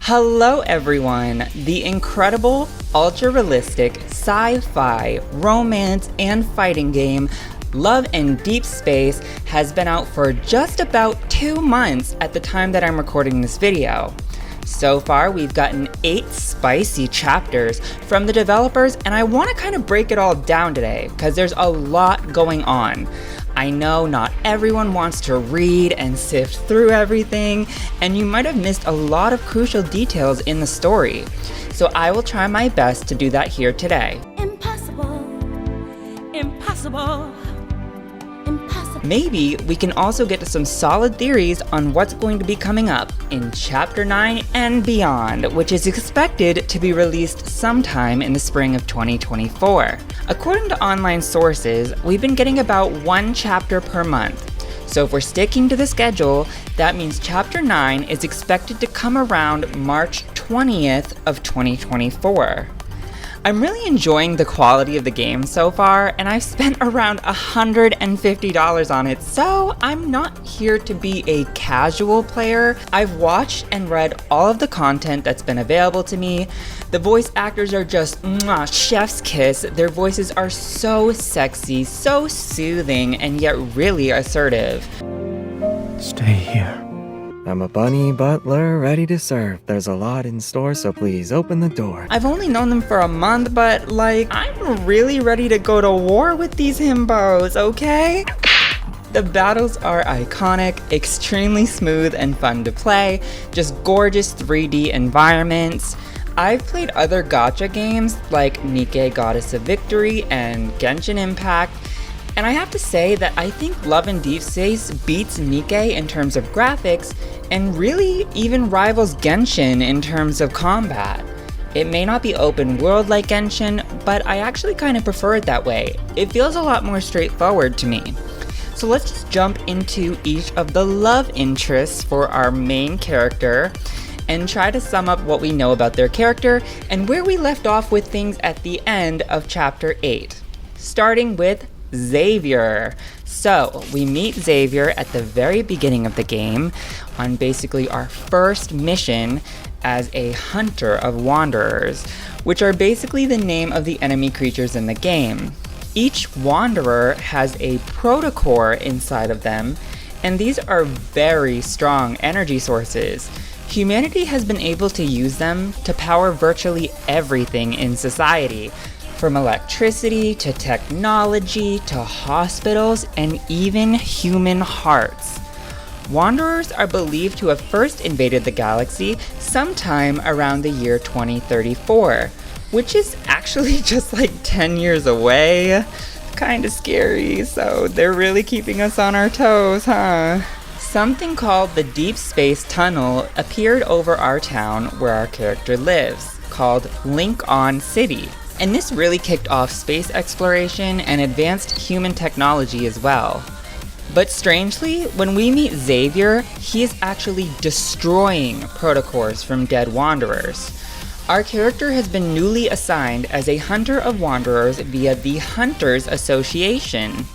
Hello everyone! The incredible, ultra-realistic, sci-fi, romance, and fighting game Love in Deepspace has been out for just about 2 months at the time that I'm recording this video. So far, we've gotten 8 spicy chapters from the developers, and I want to kind of break it all down today, because there's a lot going on. I know not everyone wants to read and sift through everything, and you might have missed a lot of crucial details in the story. So I will try my best to do that here today. Impossible. Impossible. Maybe we can also get to some solid theories on what's going to be coming up in Chapter 9 and beyond, which is expected to be released sometime in the spring of 2024. According to online sources, we've been getting about 1 chapter per month. So if we're sticking to the schedule, that means Chapter 9 is expected to come around March 20th of 2024. I'm really enjoying the quality of the game so far, and I've spent around $150 on it, so I'm not here to be a casual player. I've watched and read all of the content that's been available to me. The voice actors are just chef's kiss. Their voices are so sexy, so soothing, and yet really assertive. Stay here. I'm a bunny butler ready to serve. There's a lot in store, so please open the door. I've only known them for a month, but I'm really ready to go to war with these himbos, okay? The battles are iconic, extremely smooth and fun to play, just gorgeous 3D environments. I've played other gacha games like Nikke Goddess of Victory and Genshin Impact, and I have to say that I think Love in Deepspace beats Nikke in terms of graphics and really even rivals Genshin in terms of combat. It may not be open world like Genshin, but I actually kind of prefer it that way. It feels a lot more straightforward to me. So let's just jump into each of the love interests for our main character and try to sum up what we know about their character and where we left off with things at the end of Chapter 8. Starting with Xavier. So, we meet Xavier at the very beginning of the game on basically our first mission as a hunter of wanderers, which are basically the name of the enemy creatures in the game. Each wanderer has a protocore inside of them, and these are very strong energy sources. Humanity has been able to use them to power virtually everything in society, from electricity to technology to hospitals and even human hearts. Wanderers are believed to have first invaded the galaxy sometime around the year 2034, which is actually just like 10 years away. Kinda scary, so they're really keeping us on our toes, huh? Something called the Deepspace Tunnel appeared over our town where our character lives, called Link-On City. And this really kicked off space exploration and advanced human technology as well. But strangely, when we meet Xavier, he is actually destroying protocores from dead wanderers. Our character has been newly assigned as a hunter of wanderers via the Hunters Association.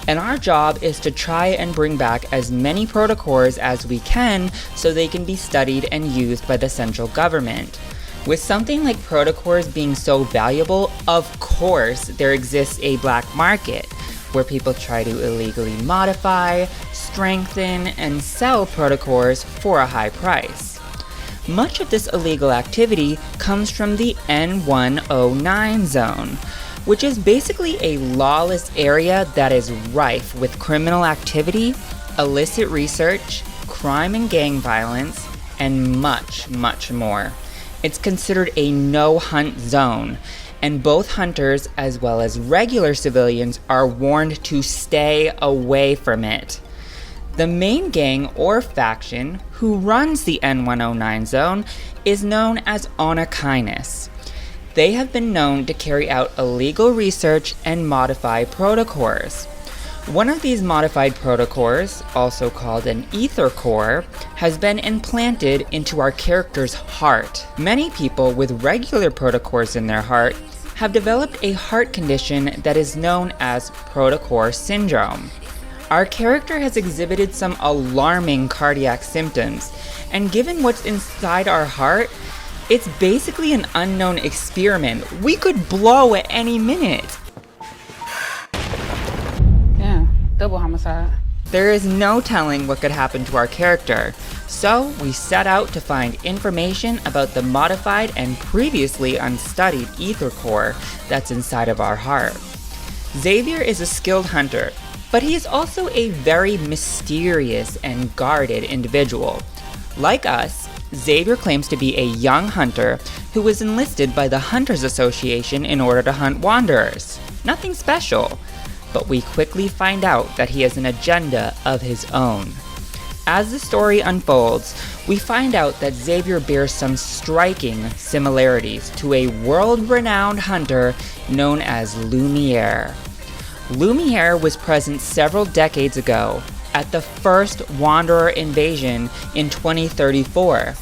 And our job is to try and bring back as many protocores as we can so they can be studied and used by the central government. With something like protocores being so valuable, of course there exists a black market, where people try to illegally modify, strengthen, and sell protocores for a high price. Much of this illegal activity comes from the N109 zone, which is basically a lawless area that is rife with criminal activity, illicit research, crime and gang violence, and much, much more. It's considered a no-hunt zone, and both hunters as well as regular civilians are warned to stay away from it. The main gang or faction who runs the N109 zone is known as Onakainis. They have been known to carry out illegal research and modify protocores. One of these modified protocores, also called an ether core, has been implanted into our character's heart. Many people with regular protocores in their heart have developed a heart condition that is known as protocore syndrome. Our character has exhibited some alarming cardiac symptoms, and given what's inside our heart, it's basically an unknown experiment. We could blow at any minute. Yeah, double homicide. There is no telling what could happen to our character, so we set out to find information about the modified and previously unstudied ether core that's inside of our heart. Xavier is a skilled hunter, but he is also a very mysterious and guarded individual. Like us, Xavier claims to be a young hunter who was enlisted by the Hunters Association in order to hunt wanderers. Nothing special, but we quickly find out that he has an agenda of his own. As the story unfolds, we find out that Xavier bears some striking similarities to a world-renowned hunter known as Lumiere. Lumiere was present several decades ago at the first Wanderer invasion in 2034.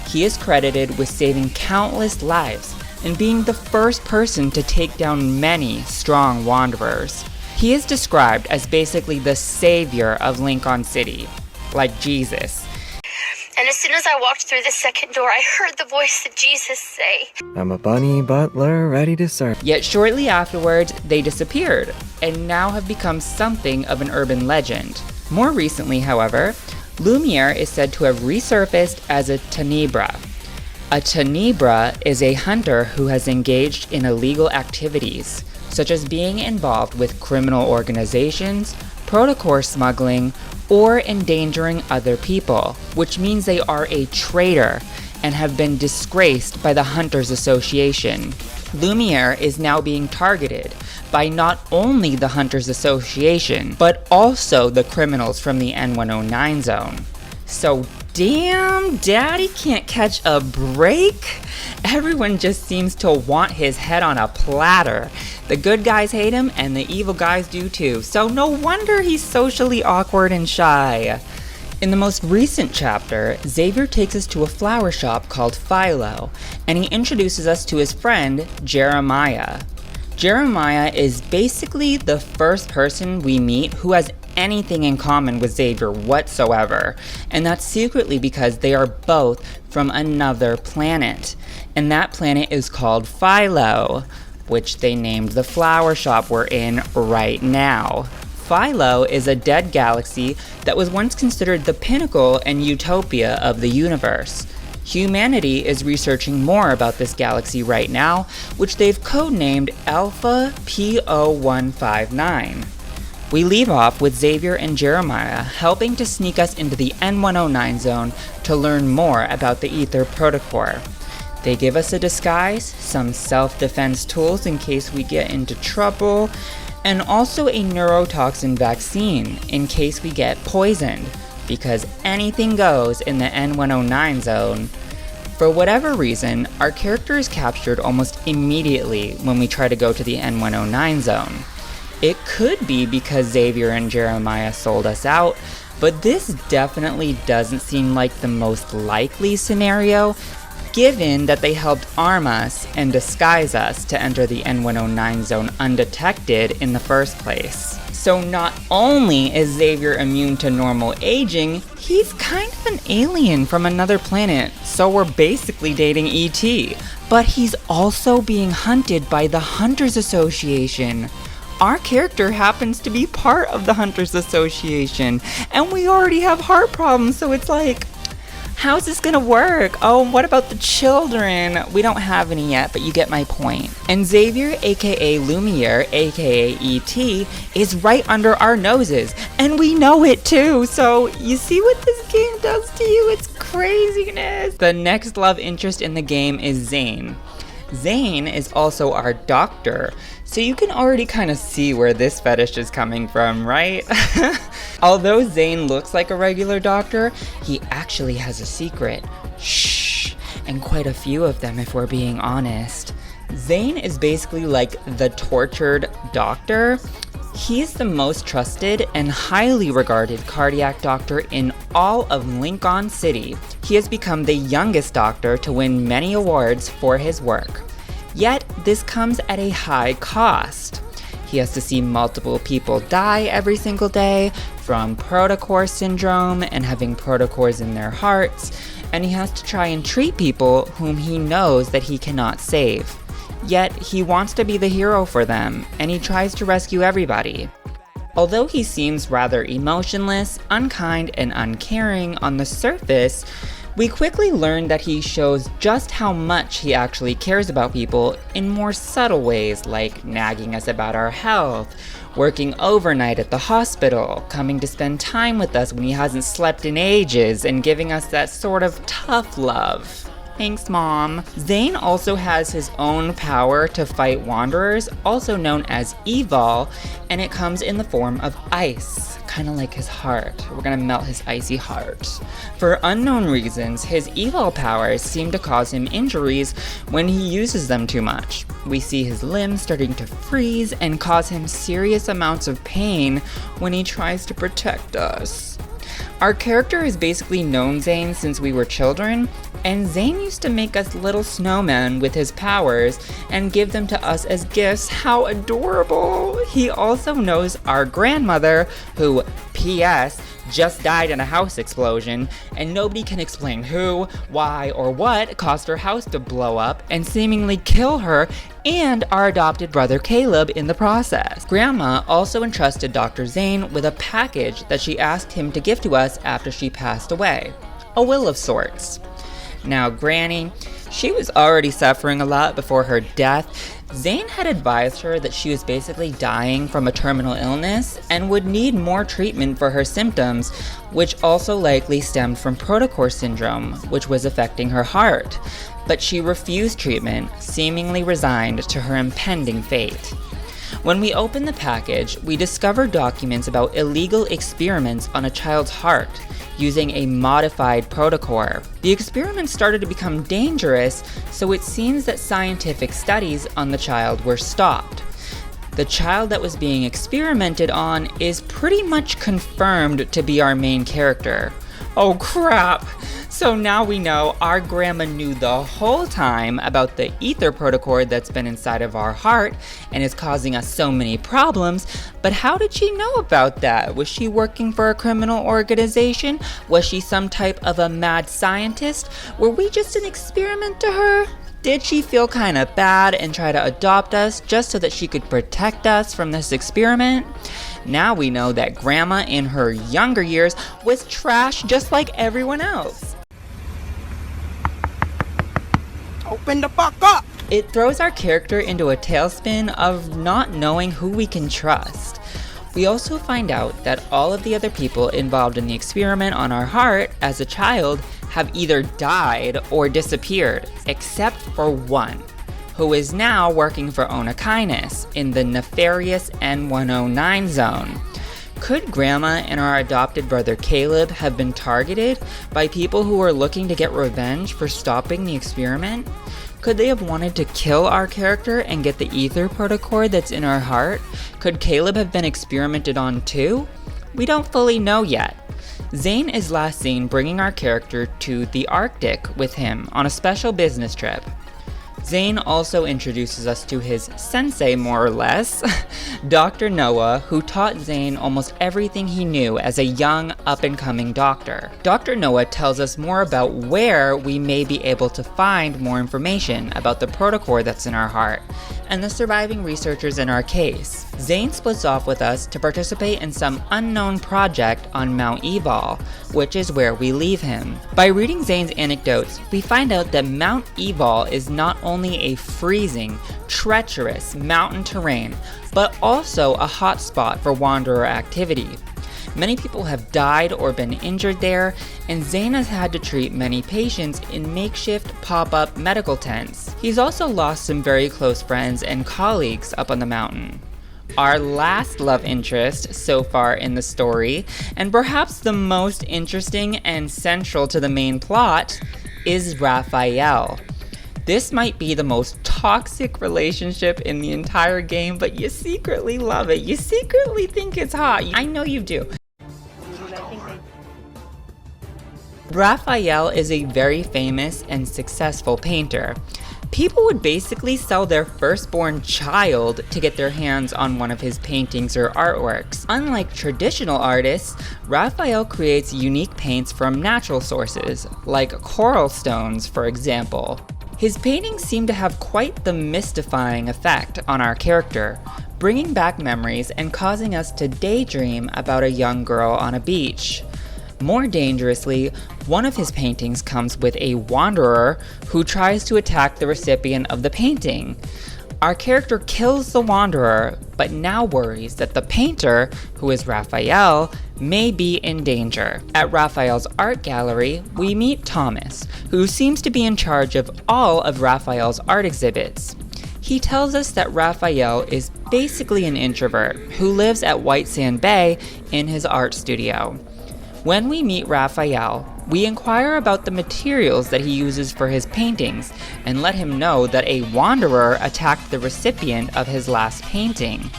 He is credited with saving countless lives and being the first person to take down many strong Wanderers. He is described as basically the savior of Lincoln City, like Jesus. And as soon as I walked through the second door, I heard the voice of Jesus say, I'm a bunny butler ready to serve. Yet shortly afterwards, they disappeared, and now have become something of an urban legend. More recently, however, Lumiere is said to have resurfaced as a Tenebra. A Tenebra is a hunter who has engaged in illegal activities, such as being involved with criminal organizations, protocore smuggling, or endangering other people, which means they are a traitor and have been disgraced by the Hunters Association. Lumiere is now being targeted by not only the Hunters Association, but also the criminals from the N109 zone. So damn, Daddy can't catch a break? Everyone just seems to want his head on a platter. The good guys hate him, and the evil guys do too, so no wonder he's socially awkward and shy. In the most recent chapter, Xavier takes us to a flower shop called Philo, and he introduces us to his friend, Jeremiah. Jeremiah is basically the first person we meet who has anything in common with Xavier whatsoever, and that's secretly because they are both from another planet, and that planet is called Philo, which they named the flower shop we're in right now. Philo is a dead galaxy that was once considered the pinnacle and utopia of the universe. Humanity is researching more about this galaxy right now, which they've codenamed Alpha P0159. We leave off with Xavier and Jeremiah helping to sneak us into the N109 zone to learn more about the Ether Protocore. They give us a disguise, some self-defense tools in case we get into trouble, and also a neurotoxin vaccine in case we get poisoned, because anything goes in the N109 zone. For whatever reason, our character is captured almost immediately when we try to go to the N109 zone. It could be because Xavier and Jeremiah sold us out, but this definitely doesn't seem like the most likely scenario, given that they helped arm us and disguise us to enter the N109 zone undetected in the first place. So not only is Xavier immune to normal aging, he's kind of an alien from another planet, so we're basically dating E.T. But he's also being hunted by the Hunters Association. Our character happens to be part of the Hunters Association, and we already have heart problems, so it's like, how's this gonna work? Oh, what about the children? We don't have any yet, but you get my point. And Xavier, aka Lumiere, aka E.T., is right under our noses, and we know it too, so you see what this game does to you? It's craziness. The next love interest in the game is Zayne. Zayne is also our doctor, so you can already kind of see where this fetish is coming from, right? Although Zayne looks like a regular doctor, he actually has a secret. Shh, and quite a few of them if we're being honest. Zayne is basically like the tortured doctor. He is the most trusted and highly regarded cardiac doctor in all of Lincoln City. He has become the youngest doctor to win many awards for his work. Yet, this comes at a high cost. He has to see multiple people die every single day, from protocore syndrome and having protocores in their hearts, and he has to try and treat people whom he knows that he cannot save. Yet, he wants to be the hero for them, and he tries to rescue everybody. Although he seems rather emotionless, unkind, and uncaring on the surface, we quickly learn that he shows just how much he actually cares about people in more subtle ways, like nagging us about our health, working overnight at the hospital, coming to spend time with us when he hasn't slept in ages, and giving us that sort of tough love. Thanks, Mom. Zayn also has his own power to fight wanderers, also known as evol, and it comes in the form of ice, kind of like his heart. We're gonna melt his icy heart. For unknown reasons, his evol powers seem to cause him injuries when he uses them too much. We see his limbs starting to freeze and cause him serious amounts of pain when he tries to protect us. Our character has basically known Zayn since we were children, and Zayn used to make us little snowmen with his powers and give them to us as gifts. How adorable! He also knows our grandmother, who, P.S., just died in a house explosion, and nobody can explain who, why, or what caused her house to blow up and seemingly kill her and our adopted brother Caleb in the process. Grandma also entrusted Dr. Zayn with a package that she asked him to give to us after she passed away. A will of sorts. Now, Granny, she was already suffering a lot before her death. Zayn had advised her that she was basically dying from a terminal illness and would need more treatment for her symptoms, which also likely stemmed from protocore syndrome, which was affecting her heart. But she refused treatment, seemingly resigned to her impending fate. When we open the package, we discover documents about illegal experiments on a child's heart using a modified protocore. The experiments started to become dangerous, so it seems that scientific studies on the child were stopped. The child that was being experimented on is pretty much confirmed to be our main character. Oh crap! So now we know our grandma knew the whole time about the ether protocore that's been inside of our heart and is causing us so many problems, but how did she know about that? Was she working for a criminal organization? Was she some type of a mad scientist? Were we just an experiment to her? Did she feel kind of bad and try to adopt us just so that she could protect us from this experiment? Now we know that Grandma in her younger years was trash just like everyone else. Open the fuck up! It throws our character into a tailspin of not knowing who we can trust. We also find out that all of the other people involved in the experiment on our heart as a child have either died or disappeared, except for one, who is now working for Onakainis in the nefarious N109 zone. Could Grandma and our adopted brother Caleb have been targeted by people who were looking to get revenge for stopping the experiment? Could they have wanted to kill our character and get the ether protocore that's in our heart? Could Caleb have been experimented on too? We don't fully know yet. Zayn is last seen bringing our character to the Arctic with him on a special business trip. Zayn also introduces us to his sensei, more or less, Dr. Noah, who taught Zayn almost everything he knew as a young, up-and-coming doctor. Dr. Noah tells us more about where we may be able to find more information about the protocore that's in our heart, and the surviving researchers in our case. Zayn splits off with us to participate in some unknown project on Mount Evol, which is where we leave him. By reading Zayn's anecdotes, we find out that Mount Evol is not only a freezing, treacherous mountain terrain, but also a hotspot for wanderer activity. Many people have died or been injured there, and Zayn has had to treat many patients in makeshift pop-up medical tents. He's also lost some very close friends and colleagues up on the mountain. Our last love interest so far in the story, and perhaps the most interesting and central to the main plot, is Raphael. This might be the most toxic relationship in the entire game, but you secretly love it. You secretly think it's hot. I know you do. Raphael is a very famous and successful painter. People would basically sell their firstborn child to get their hands on one of his paintings or artworks. Unlike traditional artists, Raphael creates unique paints from natural sources, like coral stones, for example. His paintings seem to have quite the mystifying effect on our character, bringing back memories and causing us to daydream about a young girl on a beach. More dangerously, one of his paintings comes with a wanderer who tries to attack the recipient of the painting. Our character kills the wanderer, but now worries that the painter, who is Raphael, may be in danger. At Raphael's art gallery, we meet Thomas, who seems to be in charge of all of Raphael's art exhibits. He tells us that Raphael is basically an introvert who lives at White Sand Bay in his art studio. When we meet Raphael, we inquire about the materials that he uses for his paintings and let him know that a wanderer attacked the recipient of his last painting.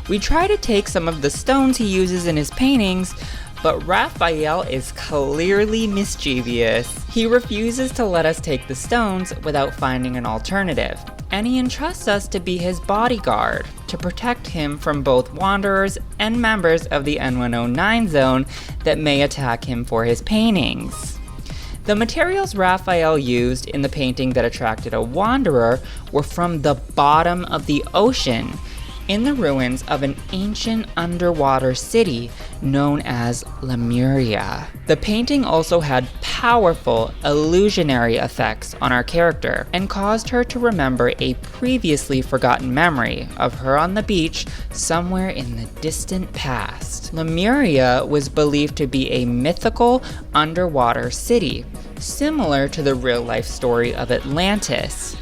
We try to take some of the stones he uses in his paintings, but Raphael is clearly mischievous. He refuses to let us take the stones without finding an alternative, and he entrusts us to be his bodyguard to protect him from both wanderers and members of the N109 zone that may attack him for his paintings. The materials Raphael used in the painting that attracted a wanderer were from the bottom of the ocean, in the ruins of an ancient underwater city known as Lemuria. The painting also had powerful illusionary effects on our character and caused her to remember a previously forgotten memory of her on the beach somewhere in the distant past. Lemuria was believed to be a mythical underwater city, similar to the real-life story of Atlantis.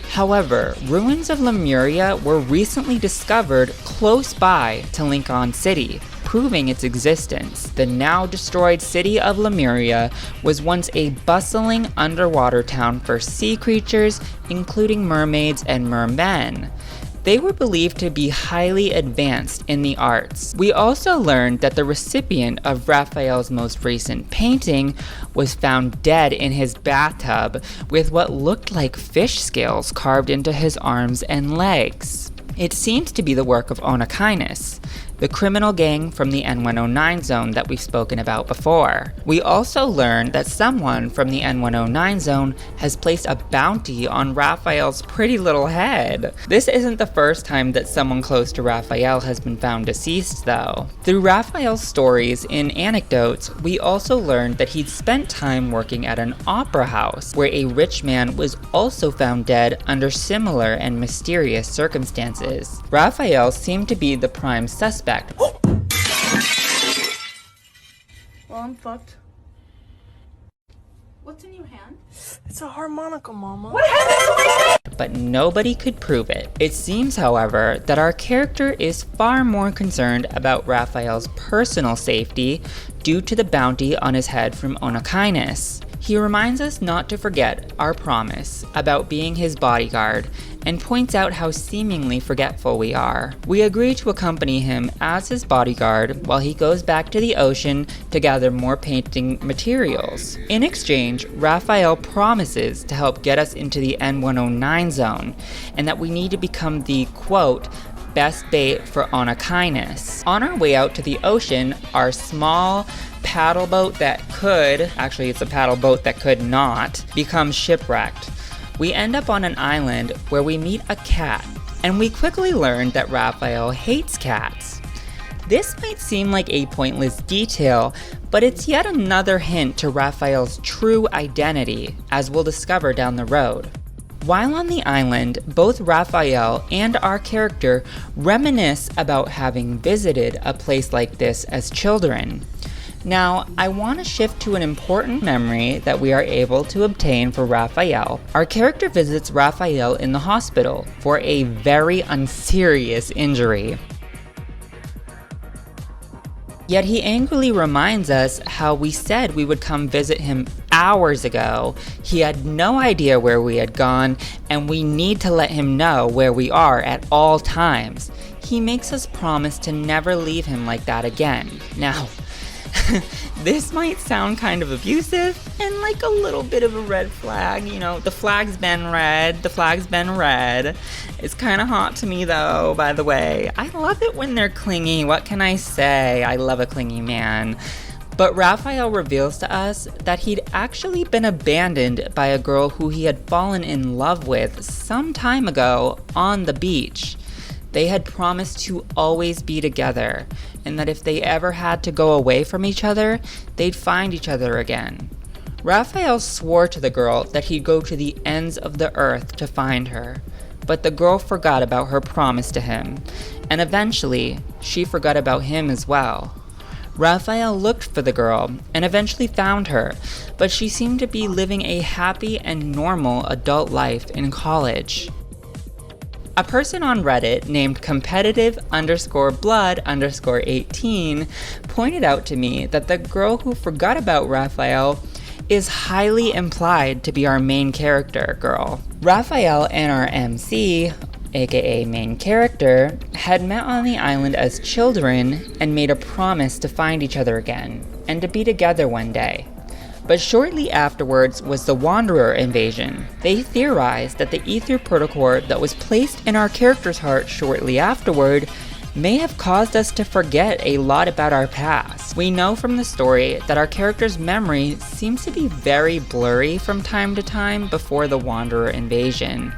However, ruins of Lemuria were recently discovered close by to Lincoln City, proving its existence. The now destroyed city of Lemuria was once a bustling underwater town for sea creatures, including mermaids and mermen. They were believed to be highly advanced in the arts. We also learned that the recipient of Raphael's most recent painting was found dead in his bathtub with what looked like fish scales carved into his arms and legs. It seems to be the work of Onakainis, the criminal gang from the N109 zone that we've spoken about before. We also learned that someone from the N109 zone has placed a bounty on Raphael's pretty little head. This isn't the first time that someone close to Raphael has been found deceased, though. Through Raphael's stories and anecdotes, we also learned that he'd spent time working at an opera house, where a rich man was also found dead under similar and mysterious circumstances. Raphael seemed to be the prime suspect. Well, I'm fucked. What's in your hand? It's a harmonica, Mama. But nobody could prove it. It seems, however, that our character is far more concerned about Raphael's personal safety due to the bounty on his head from Onakainis. He reminds us not to forget our promise about being his bodyguard and points out how seemingly forgetful we are. We agree to accompany him as his bodyguard while he goes back to the ocean to gather more painting materials. In exchange, Raphael promises to help get us into the N109 zone and that we need to become the, quote, best bait for Onakainis. On our way out to the ocean, our small paddle boat that could, actually it's a paddle boat that could not, become shipwrecked. We end up on an island where we meet a cat, and we quickly learn that Raphael hates cats. This might seem like a pointless detail, but it's yet another hint to Raphael's true identity, as we'll discover down the road. While on the island, both Raphael and our character reminisce about having visited a place like this as children. Now, I want to shift to an important memory that we are able to obtain for Raphael. Our character visits Raphael in the hospital for a very unserious injury. Yet he angrily reminds us how we said we would come visit him hours ago. He had no idea where we had gone, and we need to let him know where we are at all times. He makes us promise to never leave him like that again. Now, This might sound kind of abusive and like a little bit of a red flag. You know, the flag's been red. The flag's been red. It's kind of hot to me though, by the way. I love it when they're clingy. What can I say? I love a clingy man. But Raphael reveals to us that he'd actually been abandoned by a girl who he had fallen in love with some time ago on the beach. They had promised to always be together, and that if they ever had to go away from each other, they'd find each other again. Raphael swore to the girl that he'd go to the ends of the earth to find her, but the girl forgot about her promise to him, and eventually, she forgot about him as well. Raphael looked for the girl and eventually found her, but she seemed to be living a happy and normal adult life in college. A person on Reddit named competitive_blood_18 pointed out to me that the girl who forgot about Raphael is highly implied to be our main character girl. Raphael and our MC, aka main character, had met on the island as children and made a promise to find each other again and to be together one day. But shortly afterwards was the Wanderer invasion. They theorized that the ether protocore that was placed in our character's heart shortly afterward may have caused us to forget a lot about our past. We know from the story that our character's memory seems to be very blurry from time to time before the Wanderer invasion.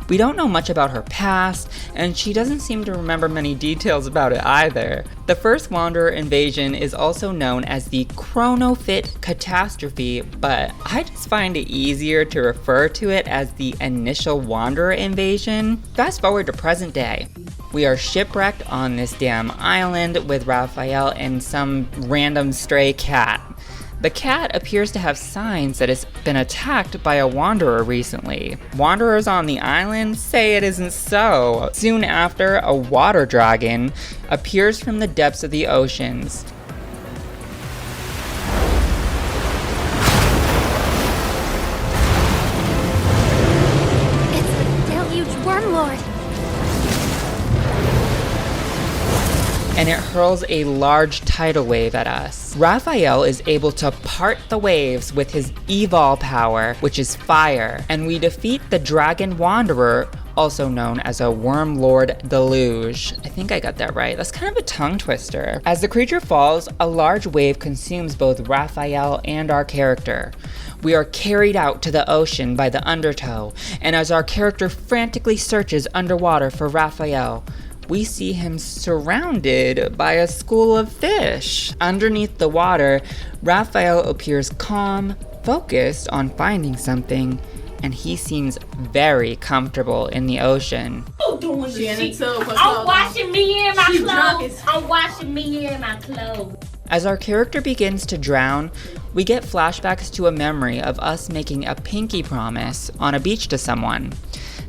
We don't know much about her past, and she doesn't seem to remember many details about it either. The first Wanderer invasion is also known as the Chronofit Catastrophe, but I just find it easier to refer to it as the initial Wanderer invasion. Fast forward to present day. We are shipwrecked on this damn island with Raphael and some random stray cat. The cat appears to have signs that it's been attacked by a wanderer recently. Wanderers on the island say it isn't so. Soon after, a water dragon appears from the depths of the oceans. It's the deluge wormlord. And it hurls a large tidal wave at us. Raphael is able to part the waves with his evol power, which is fire, and we defeat the Dragon Wanderer, also known as a Wormlord Deluge. I think I got that right. That's kind of a tongue twister. As the creature falls, a large wave consumes both Raphael and our character. We are carried out to the ocean by the undertow, and as our character frantically searches underwater for Raphael, we see him surrounded by a school of fish. Underneath the water, Raphael appears calm, focused on finding something, and he seems very comfortable in the ocean. I'm washing me in my clothes. I'm washing me in my clothes. As our character begins to drown, we get flashbacks to a memory of us making a pinky promise on a beach to someone,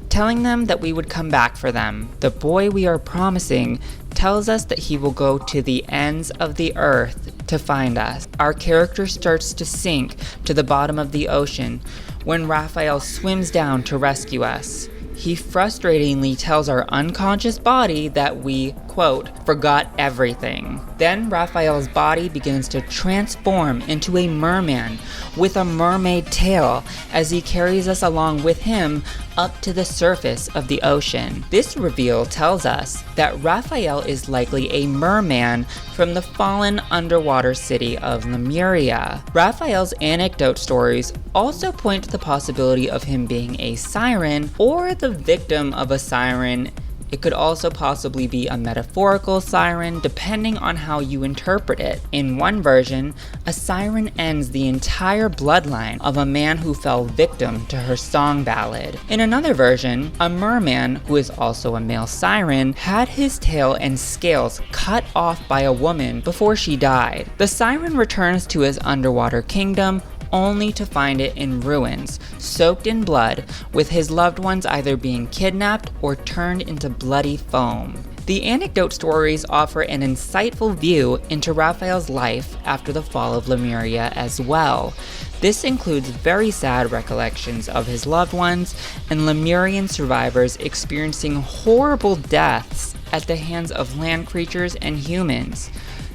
telling them that we would come back for them. The boy we are promising tells us that he will go to the ends of the earth to find us. Our character starts to sink to the bottom of the ocean when Raphael swims down to rescue us. He frustratingly tells our unconscious body that we, quote, forgot everything. Then Raphael's body begins to transform into a merman with a mermaid tail as he carries us along with him up to the surface of the ocean. This reveal tells us that Raphael is likely a merman from the fallen underwater city of Lemuria. Raphael's anecdote stories also point to the possibility of him being a siren or the victim of a siren. It could also possibly be a metaphorical siren, depending on how you interpret it. In one version, a siren ends the entire bloodline of a man who fell victim to her song ballad. In another version, a merman, who is also a male siren, had his tail and scales cut off by a woman before she died. The siren returns to his underwater kingdom, only to find it in ruins, soaked in blood, with his loved ones either being kidnapped or turned into bloody foam. The anecdote stories offer an insightful view into Raphael's life after the fall of Lemuria as well. This includes very sad recollections of his loved ones and Lemurian survivors experiencing horrible deaths at the hands of land creatures and humans.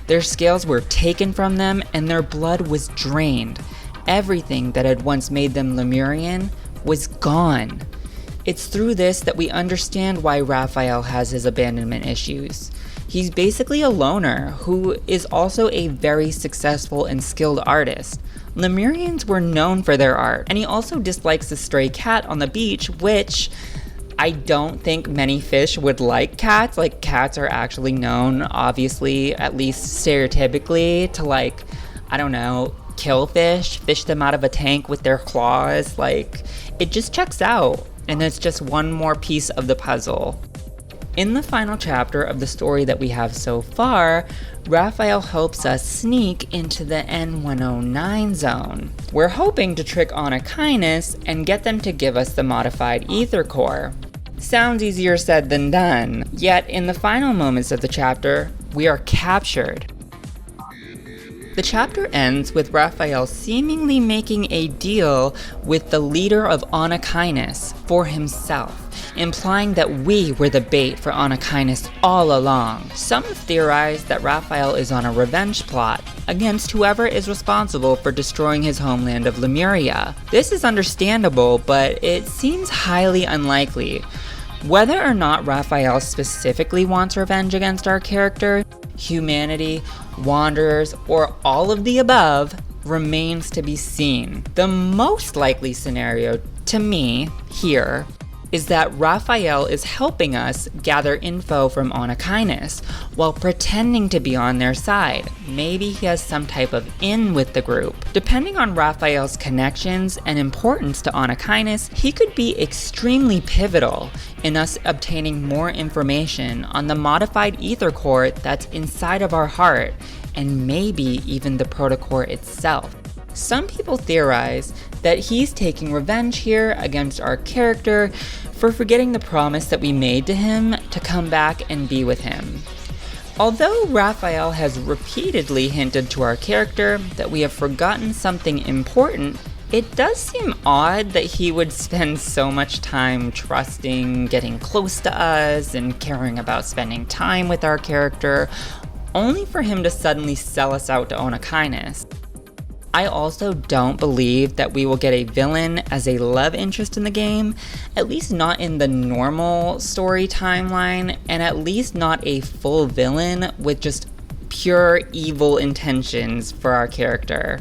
Their scales were taken from them and their blood was drained. Everything that had once made them Lemurian was gone. It's through this that we understand why Raphael has his abandonment issues. He's basically a loner who is also a very successful and skilled artist. Lemurians were known for their art, and he also dislikes a stray cat on the beach, which I don't think many fish would like cats. Like, cats are actually known, obviously, at least stereotypically, to like, I don't know, kill fish them out of a tank with their claws. Like, it just checks out, and it's just one more piece of the puzzle. In the final chapter of the story that we have so far, Raphael helps us sneak into the N109 zone. We're hoping to trick Onychines and get them to give us the modified ether core. Sounds easier said than done, yet in the final moments of the chapter, we are captured. The chapter ends with Raphael seemingly making a deal with the leader of Onychines for himself, implying that we were the bait for Onychines all along. Some have theorized that Raphael is on a revenge plot against whoever is responsible for destroying his homeland of Lemuria. This is understandable, but it seems highly unlikely. Whether or not Raphael specifically wants revenge against our character, humanity, wanderers, or all of the above remains to be seen. The most likely scenario, to me, here, is that Raphael is helping us gather info from Onychines while pretending to be on their side. Maybe he has some type of in with the group. Depending on Raphael's connections and importance to Onychines, he could be extremely pivotal in us obtaining more information on the modified ether core that's inside of our heart, and maybe even the protocore itself. Some people theorize that he's taking revenge here against our character for forgetting the promise that we made to him to come back and be with him. Although Raphael has repeatedly hinted to our character that we have forgotten something important, it does seem odd that he would spend so much time trusting, getting close to us, and caring about spending time with our character, only for him to suddenly sell us out to Onychines. I also don't believe that we will get a villain as a love interest in the game, at least not in the normal story timeline, and at least not a full villain with just pure evil intentions for our character.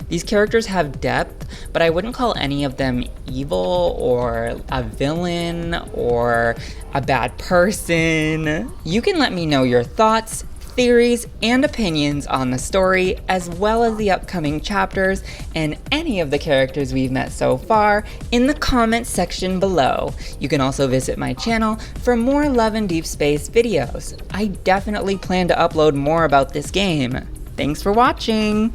These characters have depth, but I wouldn't call any of them evil or a villain or a bad person. You can let me know your thoughts, theories, and opinions on the story, as well as the upcoming chapters and any of the characters we've met so far in the comments section below. You can also visit my channel for more Love and Deepspace videos. I definitely plan to upload more about this game. Thanks for watching!